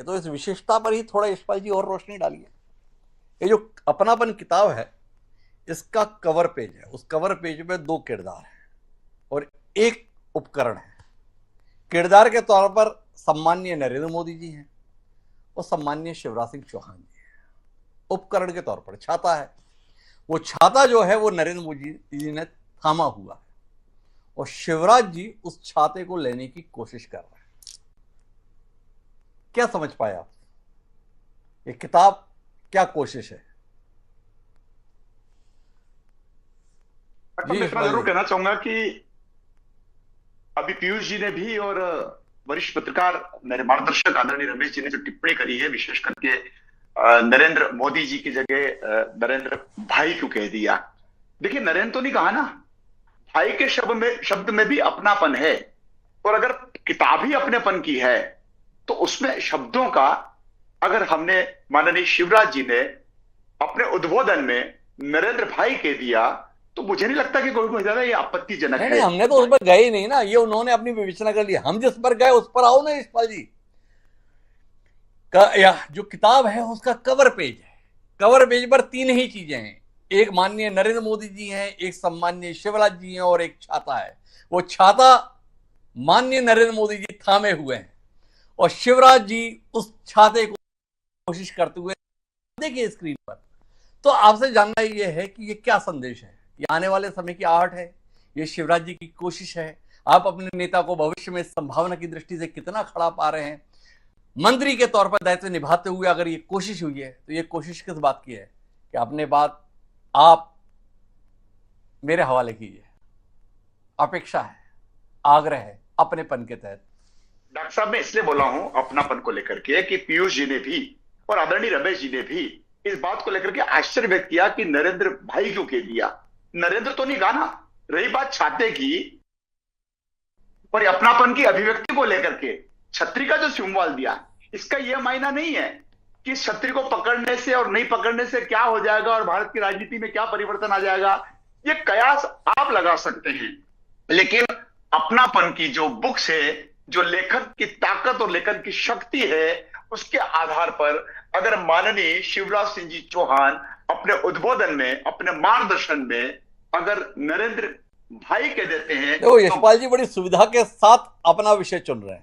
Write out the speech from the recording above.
तो इस विशेषता पर ही थोड़ा यशपाल जी और रोशनी डालिए। ये जो अपनापन किताब है, इसका कवर पेज है, उस कवर पेज में 2 किरदार हैं और 1 उपकरण है। किरदार के तौर पर सम्माननीय नरेंद्र मोदी जी हैं और सम्माननीय शिवराज सिंह चौहान जी हैं। उपकरण के तौर पर छाता है, वो छाता जो है वो नरेंद्र मोदी जी ने थामा हुआ है और शिवराज जी उस छाते को लेने की कोशिश कर रहे हैं। क्या समझ पाए आप? ये किताब क्या कोशिश है? मैं इतना जरूर कहना चाहूंगा कि अभी पीयूष जी ने भी और वरिष्ठ पत्रकार मेरे मार्गदर्शक आदरणीय रमेश जी ने जो टिप्पणी करी है, विशेष करके नरेंद्र मोदी जी की जगह नरेंद्र भाई क्यों कह दिया। देखिए, नरेंद्र तो नहीं कहा ना, भाई के शब्द में भी अपनापन है। और अगर किताब ही अपनेपन की है तो उसमें शब्दों का, अगर हमने माननीय शिवराज जी ने अपने उद्बोधन में नरेंद्र भाई कह दिया तो मुझे नहीं लगता कि कोई ज्यादा ये आपत्तिजनक है। नहीं, हमने तो उस पर गए ही नहीं ना, ये उन्होंने अपनी विवेचना कर लिया। हम जिस पर गए उस पर आओ ना यशपाल जी। जो किताब है उसका कवर पेज है। कवर पेज पर 3 ही चीजें हैं, एक माननीय नरेंद्र मोदी जी हैं, एक सम्माननीय शिवराज जी हैं और एक छाता है। वो छाता माननीय नरेंद्र मोदी जी थामे हुए हैं और शिवराज जी उस छाते को कोशिश करते हुए देखिए स्क्रीन पर। तो आपसे जानना ये है कि ये क्या संदेश है? ये आने वाले समय की आहट है, ये शिवराज जी की कोशिश है। आप अपने नेता को भविष्य में संभावना की दृष्टि से कितना खड़ा पा रहे हैं? मंत्री के तौर पर दायित्व निभाते हुए अगर ये कोशिश हुई है तो ये कोशिश किस बात की है कि अपने बात आप मेरे हवाले कीजिए। अपेक्षा है, आग्रह है अपनेपन के तहत। डॉक्टर साहब, मैं इसलिए बोला हूं अपनापन को लेकर के कि पीयूष जी ने भी और आदरणीय रमेश जी ने भी इस बात को लेकर के आश्चर्य व्यक्त किया कि नरेंद्र भाई क्यों कह दिया। नरेंद्र तो नहीं कहा ना। रही बात छाते की और अपनापन की अभिव्यक्ति को लेकर के छतरी का जो सिंबल दिया, इसका यह मायना नहीं है कि छतरी को पकड़ने से और नहीं पकड़ने से क्या हो जाएगा और भारत की राजनीति में क्या परिवर्तन आ जाएगा। ये कयास आप लगा सकते हैं, लेकिन अपनापन की जो बुक्स है, जो लेखक की ताकत और लेखन की शक्ति है, उसके आधार पर अगर माननीय शिवराज सिंह जी चौहान अपने उद्बोधन में, अपने मार्गदर्शन में अगर नरेंद्र भाई कह देते हैं तो यशपाल जी बड़ी सुविधा के साथ अपना विषय चुन रहे हैं।